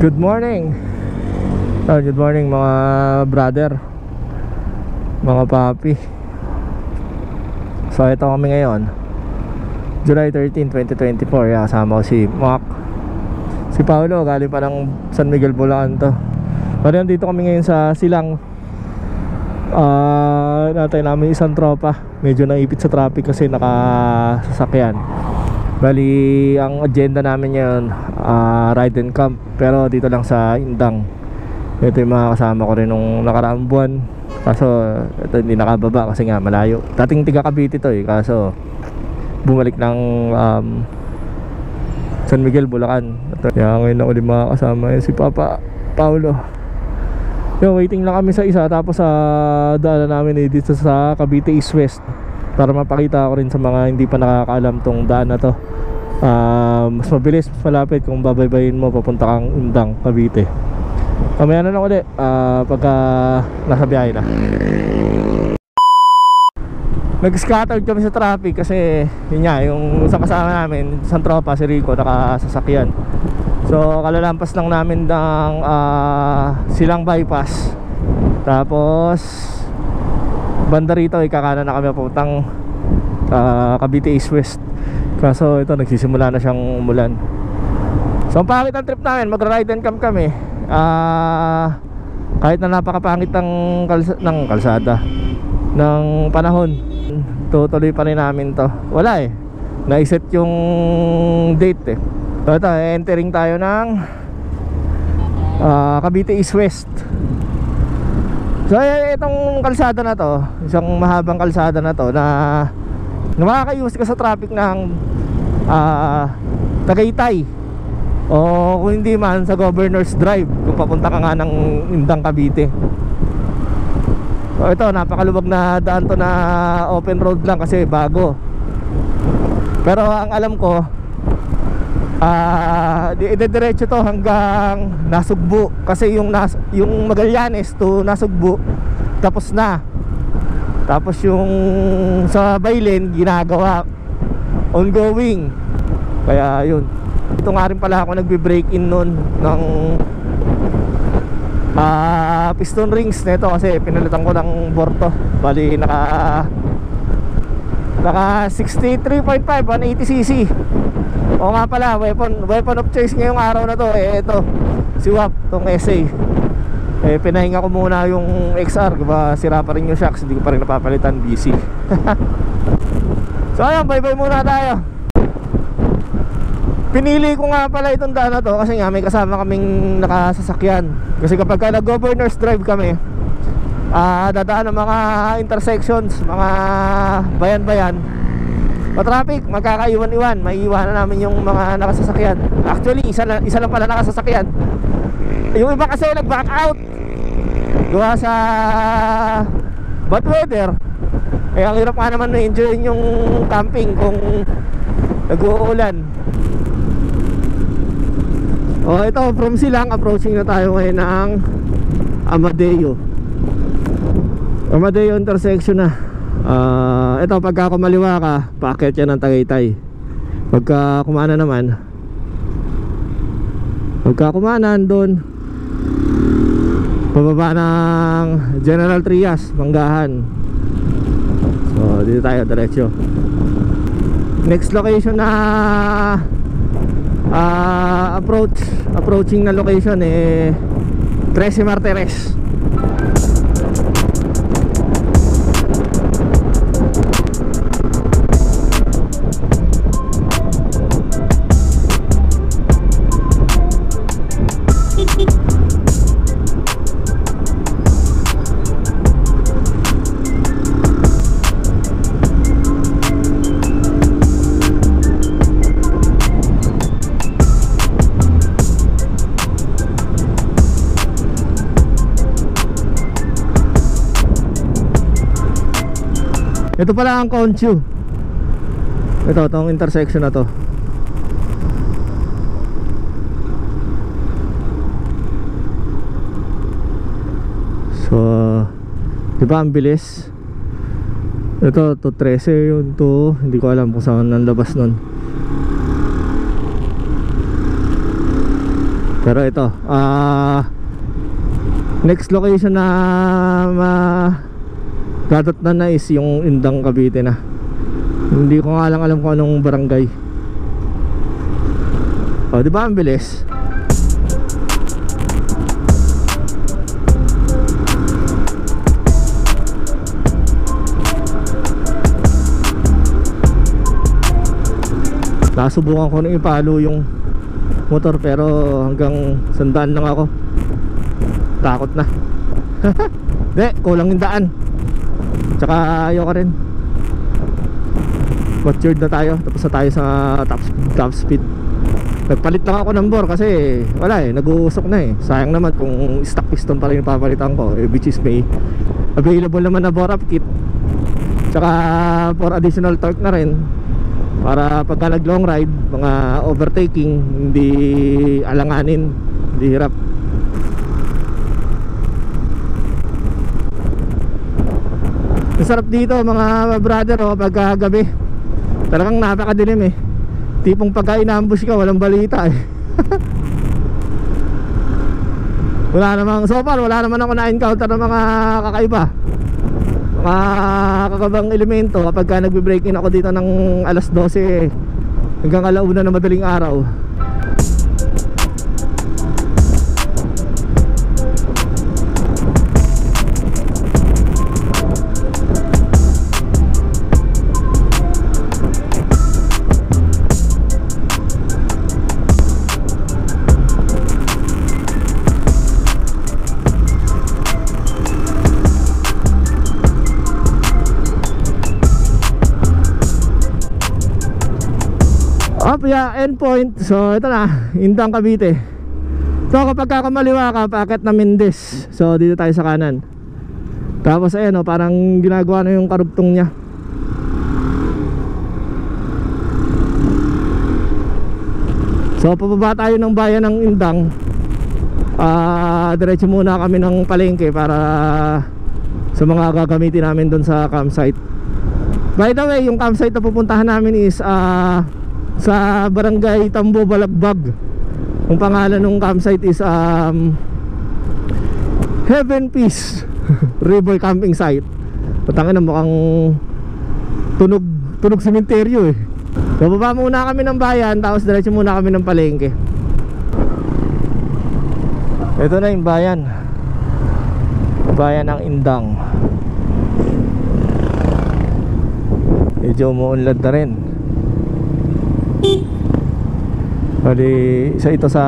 Good morning. Good morning mga brother, mga papi. So ito kami ngayon, July 13, 2024. Kasama ko si Mac, si Paolo, galing pa ng San Miguel, Bulacan to. Pero dito kami ngayon sa Silang. Natay namin isang tropa. Medyo naipit sa traffic kasi nakasasakyan. Bali, ang agenda namin ngayon, ride and camp. Pero dito lang sa Indang. Ito yung mga kasama ko rin nung nakaraang buwan. Kaso ito hindi nakababa kasi nga malayo. Dating tiga Cavite to kaso bumalik ng San Miguel, Bulacan. Kaya ngayon ako din mga kasama si Papa Paulo. Waiting lang kami sa isa. Tapos daanan namin dito sa Cavite East West, para mapakita ko rin sa mga hindi pa nakakaalam tong daan na to. Mas mabilis, mas malapit kung babaybayin mo papunta kang Indang, Cavite. Mamaya na lang ulit pagka nasa biyahe na. Nag-scattered kami sa traffic kasi yun nga, yung isang kasama namin, isang tropa, si Rico, nakasasakyan. So kalalampas lang namin ng Silang bypass. Tapos banda rito kakanan na kami papuntang Cavite East West. Kaso ito nagsisimula na siyang umulan. So ang pangit ang trip namin, magra-ride and camp kami. Kahit na napakapangit ng kalsada, ng panahon, tutuloy pa rin namin to. Wala naiset yung date So ito, entering tayo ng Cavite East West. So itong kalsada na to, isang mahabang kalsada na to na makaka-use ka sa traffic ng Tagaytay, o kung hindi man sa Governor's Drive kung papunta ka nga ng Indang, Cavite. So ito, napakaluwag na daan to na open road lang kasi bago. Pero ang alam ko, diretso to hanggang Nasugbu. Kasi yung Magallanes to Nasugbu tapos na. Tapos yung sa Baylen ginagawa, ongoing. Kaya yun, ito nga rin pala ako nagbe-break in nun ng piston rings nito kasi pinalitan ko ng Borto. Bali naka 63.5 180cc. O nga pala, weapon of choice ngayong araw na to ito, si WAP, tong SA. Pinahinga ko muna yung XR, diba sira pa rin yung shocks, hindi ko pa rin napapalitan, busy. So ayun, bye-bye muna tayo. Pinili ko nga pala itong daan na to kasi nga may kasama kaming nakasasakyan. Kasi kapag nag-Governor's Drive kami, dadaan ng mga intersections, mga bayan-bayan, traffic, magkakaiwan-iwan, maiiwanan namin yung mga nakasasakyan. Actually, isa lang pala nakasasakyan. Yung iba kasi nag-back out gawa sa bad weather. Ang hirap nga naman na-enjoy yung camping kung nag-uulan. Ito, from Silang, approaching na tayo ngayon ng Amadeo intersection na. Ito, pagka kumaliwa ka, paakyat yan ng Tagaytay. Pagka kumanan naman, doon pababa ng General Trias, Manggahan. So dito tayo diretso. Next location na approaching na location 13 Martires. Ito pala ang Conchu. Itong intersection na to. So, di ba ang bilis? Ito, to 13 yun to. Hindi ko alam kung saan ang labas nun. Pero ito, next location na dadatnan na is yung Indang, Cavite na. Hindi ko nga lang alam kung anong barangay. O, di ba ang bilis? Nasubukan ko nang ipalo yung motor pero hanggang 100 lang ako. Takot na. Hindi, kulang yung daan. Tsaka ayoko rin. Matured na tayo. Tapos na tayo sa top speed. Nagpalit lang ako ng bore kasi wala eh, nag-uusok na eh. Sayang naman kung stock piston pa rin yung papalitan ko, which is may available naman na bore up kit. Tsaka for additional torque na rin, para pagka nag long ride, mga overtaking, hindi alanganin, hindi hirap. Masarap dito mga brother, pagka gabi talagang napakadilim eh. Tipong pagka inambush ka, walang balita eh. Wala namang, so far wala naman ako na-encounter ng mga kakaiba, mga kakabang elemento kapag ka nagbe-break in ako dito ng alas 12 hanggang alauna na madaling araw. Endpoint. So ito na, Indang, Cavite. So kapag kakamaliwa ka, paakyat na Mendez. So dito tayo sa kanan. Tapos ayan parang ginagawa na yung karugtong niya. So pababa tayo ng bayan ng Indang. Diretso muna kami ng palengke para sa mga gagamitin namin doon sa campsite. By the way, yung campsite na pupuntahan namin is sa barangay Tambo, Balagbag. Ang pangalan ng campsite is Heaven Peace River Camping Site. Patangin na mukhang tunog sementeryo eh. Bababa muna kami ng bayan, tapos diretso muna kami ng palengke. Ito na yung bayan. Bayan ng Indang. Medyo umuunlad na rin. Bali, isa ito sa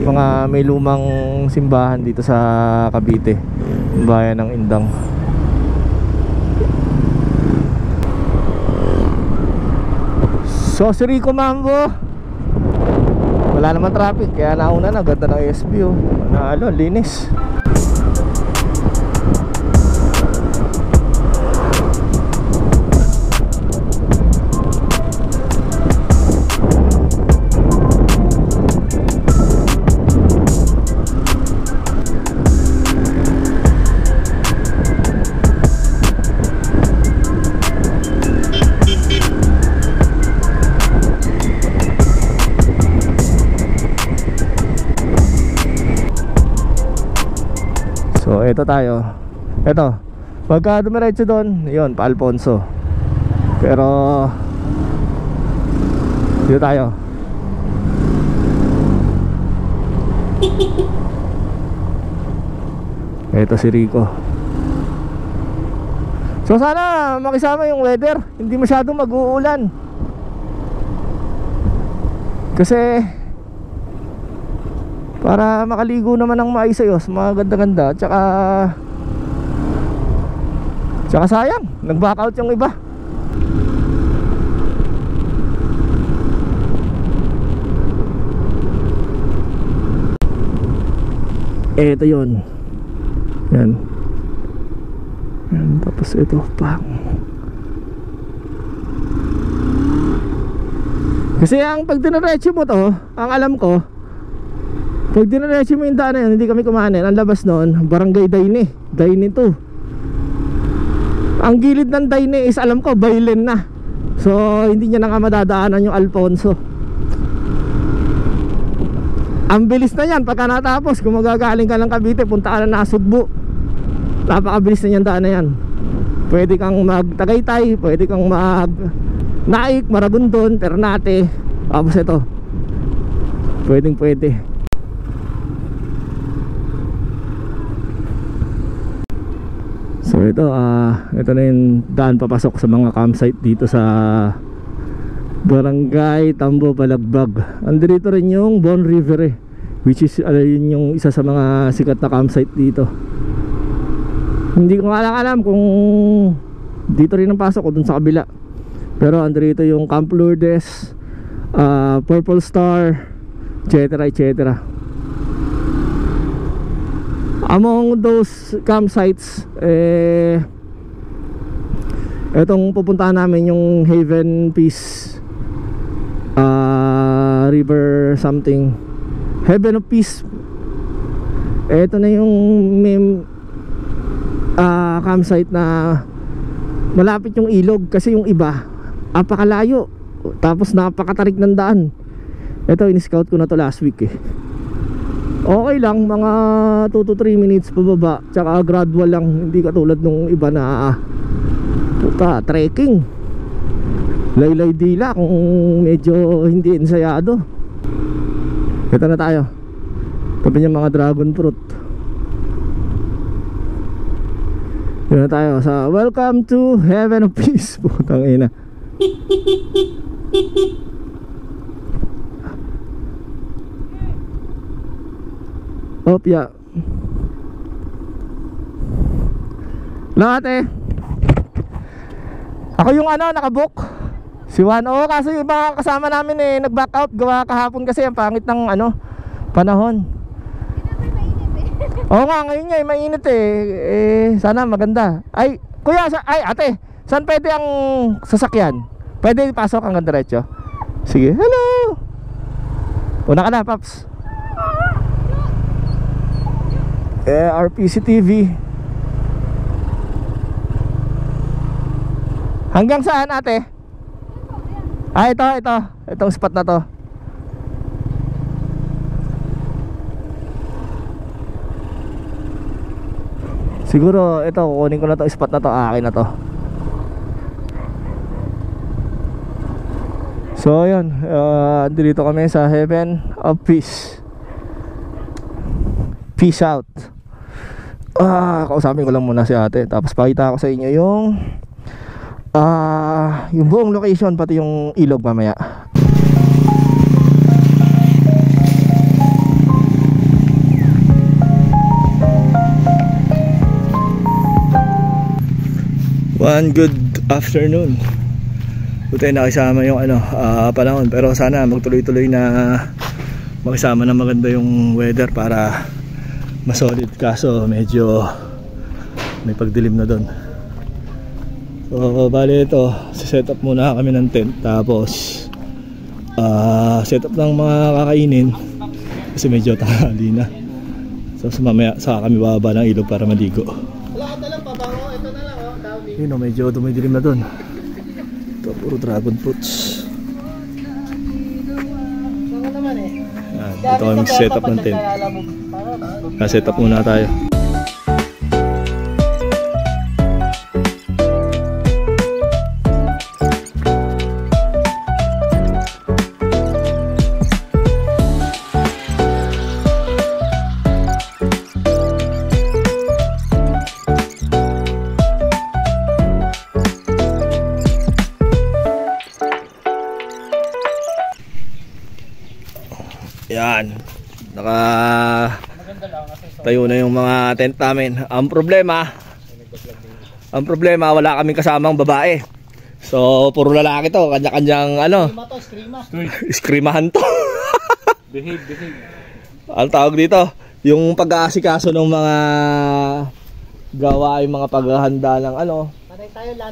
mga may lumang simbahan dito sa Cavite, bayan ng Indang. So si Rico Mambo, wala naman traffic, kaya nauna na, ganda ng SB Nalo, linis. So ito tayo. Ito, pagka dumiretso doon, yun, pa Alfonso. Pero dito tayo. Ito si Rico. So sana makisama yung weather, hindi masyadong mag-uulan. Kasi para makaligo naman ng maayos-ayos, mga ganda-ganda. Tsaka sayang, nag-back out yung iba. Ito yun. Yan. Yan, tapos ito pa. Kasi ang pag dinaretso mo to, ang alam ko, pag dinaretso mo yung daan na yun, hindi kami kumanin. Ang labas noon, Barangay Daine. Daine to. Ang gilid ng Daine is alam ko, Baylen na. So hindi niya na nga madadaanan yung Alfonso. Ang bilis na yan pagka natapos. Kung magagaling ka ng Cavite, punta ka na Nasugbu, napakabilis na yan daan na yan. Pwede kang mag Tagaytay, pwede kang mag Naik, Maragondon, Ternate. Tapos ito, pwedeng pwede. So ito, ito na yung daan papasok sa mga campsite dito sa Barangay Tambo, Balagbag. Andito rin yung Bon River which is yun yung isa sa mga sikat na campsite dito. Hindi ko alam kung dito rin ang pasok o dun sa kabila. Pero andito yung Camp Lourdes, Purple Star, etc, etc. Among those campsites, etong pupuntahan namin yung Haven Peace River something, Heaven of Peace. Ito na yung campsite na malapit yung ilog, kasi yung iba napakalayo, tapos napakatarik ng daan. Ito, in-scout ko na to last week Okay lang, mga 2 to 3 minutes pababa, tsaka gradual lang, hindi katulad nung iba na trekking, laylay dila kung medyo hindi ensayado. Ito na tayo, tabi niya mga dragon fruit. Ito na tayo sa Welcome to Heaven of Peace. Putang ina. Opya. Lahat ako yung nakabook si Juan. Kasi yung mga kasama namin nag-back out gawa kahapon kasi ang pangit ng panahon. Oo nga, ngayon nga mainit sana maganda. Ay, kuya, ate, saan pwede ang sasakyan? Pwede pasok hanggang diretso? Sige, hello. Una ka na, Paps. RPC TV. Hanggang saan, ate? Itong spot na to. Siguro ito, kukunin ko na to, spot na to, akin na to. So ayun, dito kami sa Heaven of Peace. Peace out. Kausapin ko lang muna si ate, tapos pakita ko sa inyo yung buong location, pati yung ilog mamaya. One good afternoon. Buti nakisama yung panahon, pero sana magtuloy-tuloy na makisama na maganda yung weather para masolid, kaso medyo may pagdilim na doon. So bali ito, set up muna kami ng tent, tapos set up ng mga kakainin kasi medyo tanghali na. So mamaya saka kami bababa ng ilog para maligo. Yun medyo dumidilim na doon. Ito puro dragon fruits. Ito kami set up ng tent. Set up muna tayo. Yan, tayo na yung mga tent namin. Ang problema wala kaming kasamang babae. So puro lalaki to, kanya-kanyang skrimahan to. behave. Ang tawag dito, yung pag-aasikaso ng mga gawa, yung mga paghahanda ng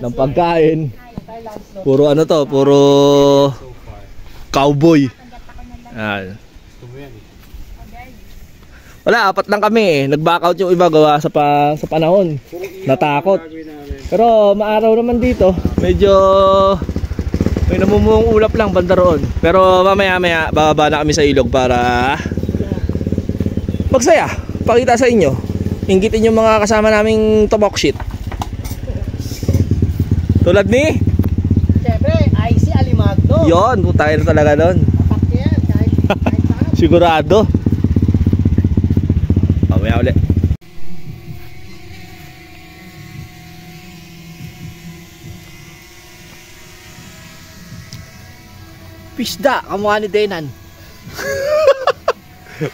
ng pagkain. Puro puro cowboy. Wala, 4 lang kami nag-back out yung iba gawa sa panahon, natakot. Pero maaraw naman dito, medyo may namumuong ulap lang banda roon. Pero mamaya bababa na kami sa ilog para magsaya. Pakita sa inyo. Inggitin yung mga kasama naming tumok shit. Tulad ni? Siyempre, IC Alimagno. Yon, tayo na talaga doon. Apak yan, kahit saan. Sigurado. Mamaya ulit. Pisda, kamukha ni Denan.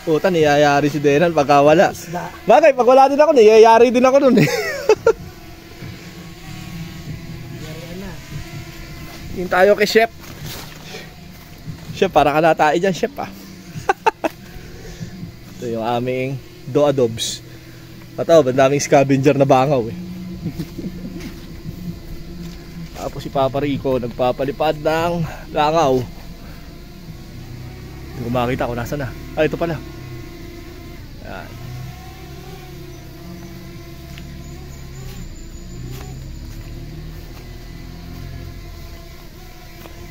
Puta, niyayari si Denan pagka wala. Pisda. Bagay, pag wala din ako, niyayari din ako nun eh. Yung tayo kay Chef. Chef, para ka na tayo dyan, Chef ah. Ito yung aming do adobs. Pataw, bandaming scavenger na bangaw eh. Tapos si Papa Rico nagpapalipad ng langaw. Hindi ko makita kung nasa na. Ah, ito pala. Yan.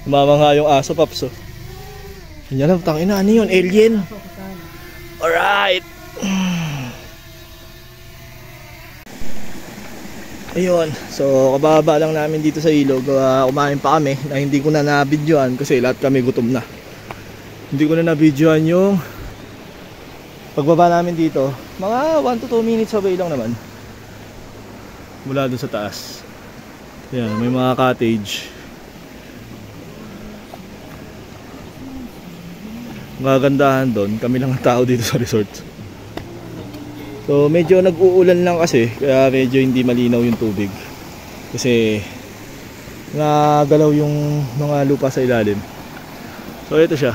Umamanga yung aso, Paps oh. Yan lang, tangina, ano yun? Alien? Alright. Ayun, so kababa lang namin dito sa ilog. Kumain pa kami na hindi ko na na-videoan kasi lahat kami gutom na. Hindi ko na na-videoan yung pagbaba namin dito. Mga 1 to 2 minutes away lang naman mula doon sa taas. Yan, may mga cottage. Magandahan doon, kami lang ang tao dito sa resort. So medyo nag-uulan lang kasi, kaya medyo hindi malinaw yung tubig. Kasi nagalaw yung mga lupa sa ilalim. So ito siya,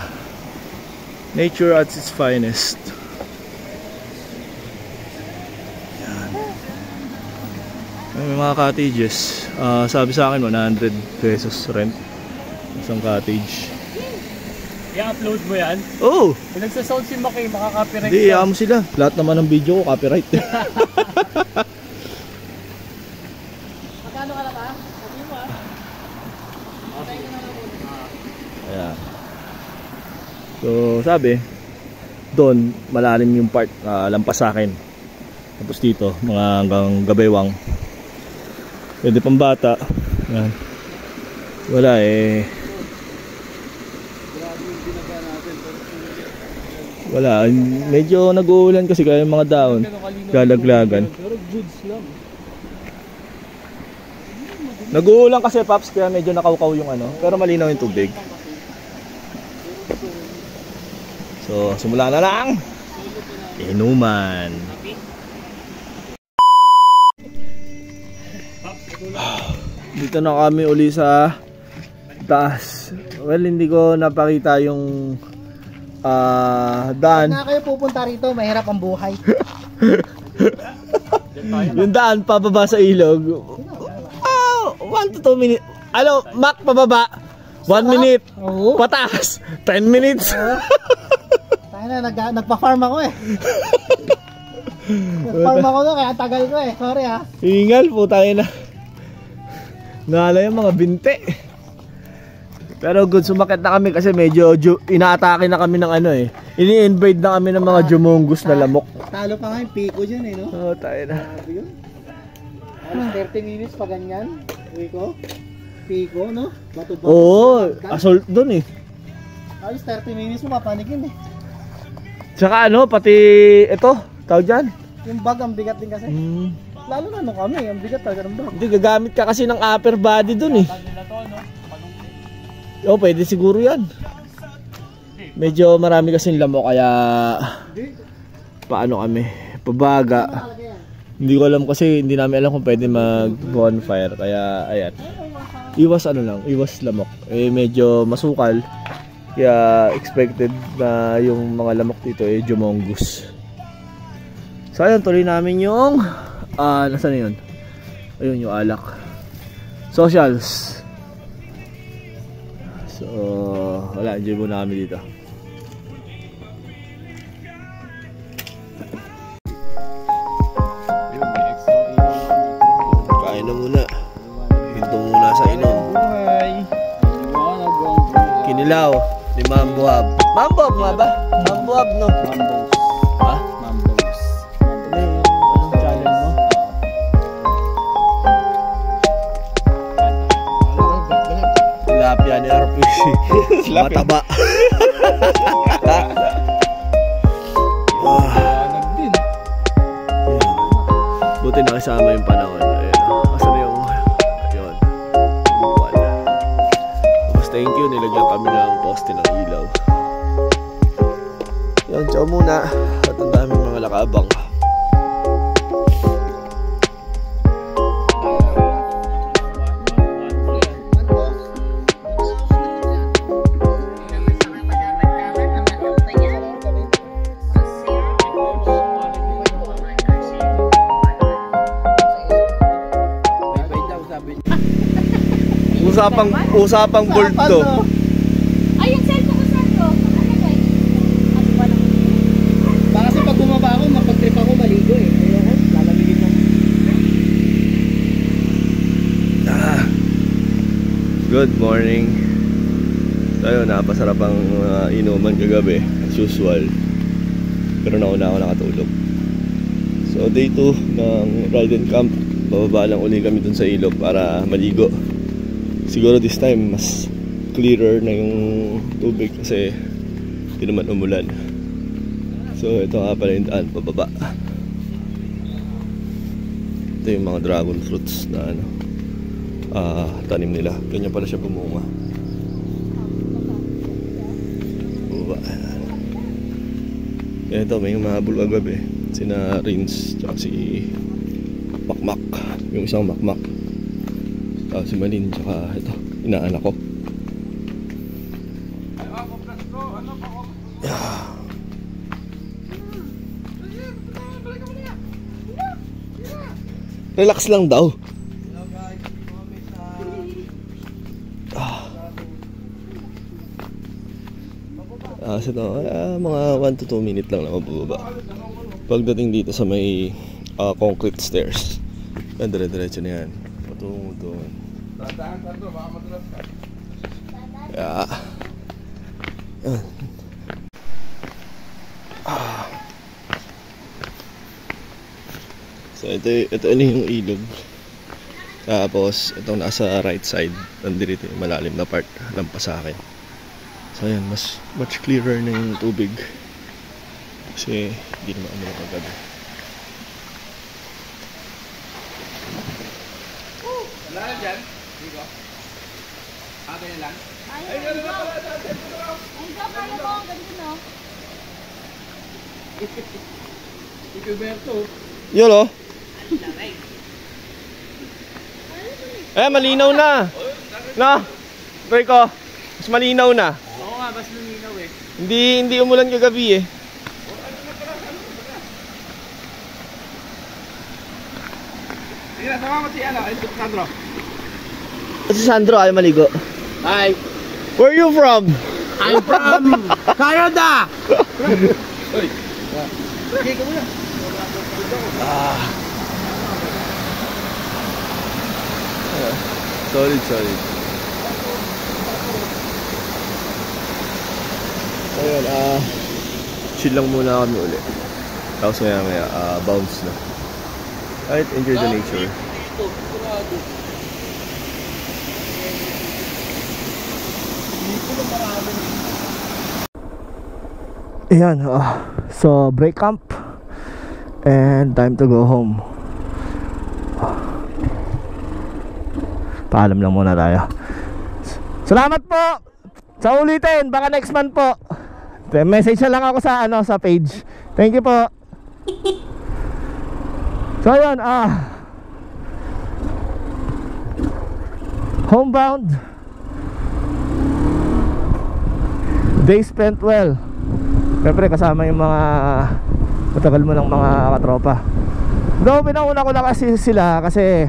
nature at its finest. Yan. May mga cottages. Sabi sa akin 100 pesos rent isang cottage. I-upload mo yan? Oo. Kung nagsasound si Maki, makaka-copyright. Hindi, mo sila. Lahat naman ng video ko, copyright. Magkano ka na ba? Sabi mo ah. Okay ka na lang muna. Ayan. So, sabi, doon, malalim yung part lampas sa akin. Tapos dito, mga hanggang gabaywang. Pwede pang bata. Ayan. Wala eh. Wala, medyo nag-uulan kasi kaya yung mga daon lalaglagan. Pero goods lang. Nag-uulan kasi, Paps, kaya medyo nakaukaw yung ano, pero malinaw yung tubig. So, simula na lang. Inuman. Dito na kami uli sa taas. Well, hindi ko napakita yung daan. Na kayo pupunta rito, mahirap ang buhay. Yung daan pababa sa ilog. 1 to 2 minutes. Ano, Mac pababa 1 minute. Oo. Pataas 10 minutes. Tayo na, nagpa-farm ako eh. Nag-farm ako doon, kaya tagal ko eh. Sorry ha. Ingal po tayo na. Nala yung mga binte. Pero good, sumakit na kami kasi medyo inaatake na kami ng ano eh. Ini-invade na kami ng mga jumongus na lamok. Talo pa nga yung Pico dyan eh, no? Oo, tayo na. Alas 30 minutes pa ganyan. Pico, no? Bato-bato. Oo, assault dun eh. Alas 30 minutes mo papanigin eh. Tsaka ano, pati ito, tawag dyan. Yung bag ang bigat din kasi. Lalo na nung kami, ang bigat talaga ng bag. Hindi, gagamit ka kasi ng upper body dun eh. Oo, pwede siguro yan. Medyo marami kasing lamok kaya paano kami, pabaga. Hindi ko alam kasi hindi namin alam kung pwede mag bonfire. Kaya ayan, iwas ano lang, iwas lamok. Eh medyo masukal. Kaya expected na yung mga lamok dito eh jumongus. So ayun, tuloy namin yung nasaan na yun? Ayun yung alak. Socials. So wala, enjoy muna kami dito. Kain na muna. Hinto muna sa inom. Kinilaw ni Mamboab. Mamboab nga ba? Mamboab no? Ha? Mamboab. mataba. Nagdin. Buti nakisama yung panahon. Ayun. Kasi na yung yun. Buwan. Tapos thank you. Nilagyan kami ng poste ng ilaw. Yan, ciao muna. At ang daming mga lakabang. Usapang bold to. Ay, yung cellphone ko saan ko? Ano ba eh? Ano ba lang? Baka kasi pag bumaba ako, mapag-trip ako, maligo eh. Ayoko, lalamigin lang. Good morning. So ayun, napasarap ang inuman kagabi as usual. Pero nauna ako nakatulog. So day 2 ng ride and camp. Bababa lang uli kami dun sa ilog para maligo. Siguro this time mas clearer na yung tubig kasi hindi naman umulan. So ito nga pala yung daan pababa. Ito yung mga dragon fruits na ano, tanim nila. Ganyan pala siya bumunga. Baba. Ito may mahabol kagabi. Sina Rins tsaka si Makmak. Yung isang Makmak. Si Malin tsaka ito, inaanak ko. Yeah. Relax lang daw. So mga 1 to 2 minutes lang na mababa. Pagdating dito sa may concrete stairs, dire-diretso na yan patungo doon. Yeah. So ito yung ilog. Tapos itong nasa right side, nandito yung malalim na part, lampas sa akin. So ayan, much clearer na yung tubig. Kasi hindi naman umulan kagabi. Wala na dyan? Digo? Ganyan lang? Ay, go! Ay, go! Kaya mo! Ganito no? Ikiberto. Yun o. Malinaw na. No? Rico, mas malinaw na. Oo nga, mas luminaw eh. Hindi umulan kagabi eh. Sige na, sama mo si Sandro. Si Sandro ay maligo. Hi. Where are you from? I'm from Canada. Uy. Sige ka muna. Solid. Ayun, chill lang muna kami uli. Tapos maya bounce na. Right, enjoy the nature. Ayan, so break camp and time to go home. Paalam lang muna tayo. Salamat po sa ulitin, baka next month po. Message na lang ako sa sa page. Thank you po. So ayun, homebound. Day spent well. Siyempre kasama yung mga matagal mo ng mga katropa. Though pinauna ko na kasi sila kasi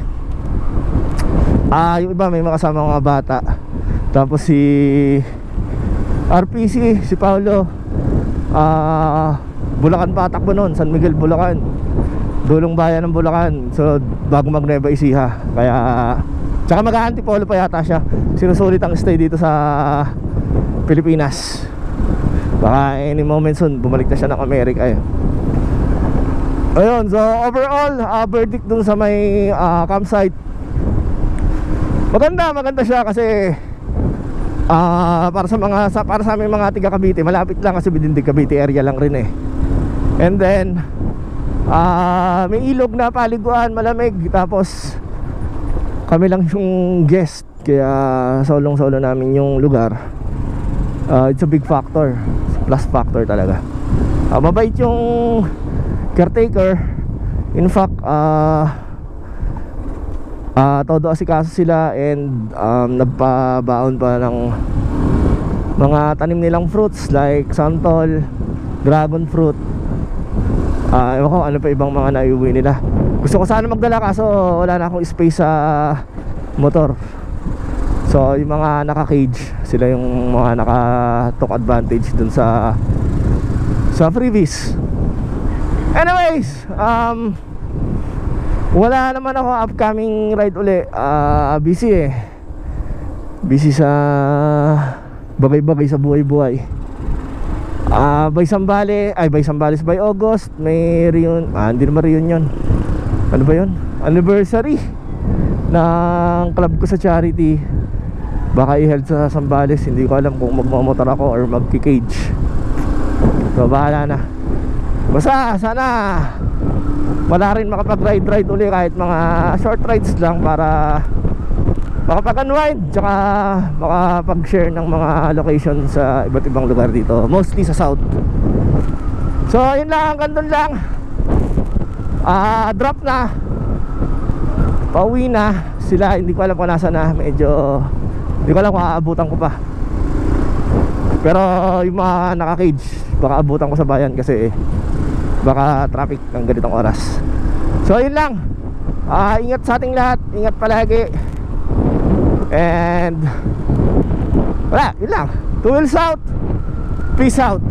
yung iba may mga kasama mga bata. Tapos si RPC, si Paulo, Bulacan pa takbo nun, San Miguel, Bulacan, dulong bayan ng Bulacan. So bago mag Nueva Ecija. Kaya tsaka mag-Antipolo pa yata siya. Sinusulit ang stay dito sa Pilipinas. Baka any moment soon bumalik na siya ng Amerika eh. Ayun, so overall verdict dun sa may campsite, maganda siya kasi para sa aming mga tiga Cavite, malapit lang kasi within the Cavite area lang rin eh. And then may ilog na paliguan, malamig. Tapos kami lang yung guest, kaya solong-solo namin yung lugar. It's a big factor, plus factor talaga. Mabait yung caretaker. In fact, todo asikaso sila, and nagpabaon pa ng mga tanim nilang fruits like santol, dragon fruit. Ewan ko ano pa ibang mga naiuwi nila. Gusto ko sana magdala kaso wala na akong space sa motor. So yung mga naka-cage, sila yung mga naka-took advantage dun sa freebies. Anyways, wala naman ako upcoming ride uli. Busy eh. Busy sa bagay-bagay sa buhay-buhay. By Zambales by August may hindi naman reunion. Ano ba yun? Anniversary ng club ko sa charity. Baka i-held sa Zambales. Hindi ko alam kung magmamotor ako or magki-cage. So bahala na. Basta sana wala rin makapag-ride uli, kahit mga short rides lang, para makapag-unwind tsaka makapag-share ng mga location sa iba't ibang lugar dito, mostly sa south. So yun lang, hanggang dun lang. Drop na, pauwi na sila. Hindi ko alam kung nasa na. Medyo hindi ko alam kung aabutan ko pa. Pero yung mga naka-cage, baka abutan ko sa bayan kasi baka traffic ng ganitong oras. So yun lang. Ingat sa ating lahat. Ingat palagi. And wala, yun lang. 2 wheels out. Peace out.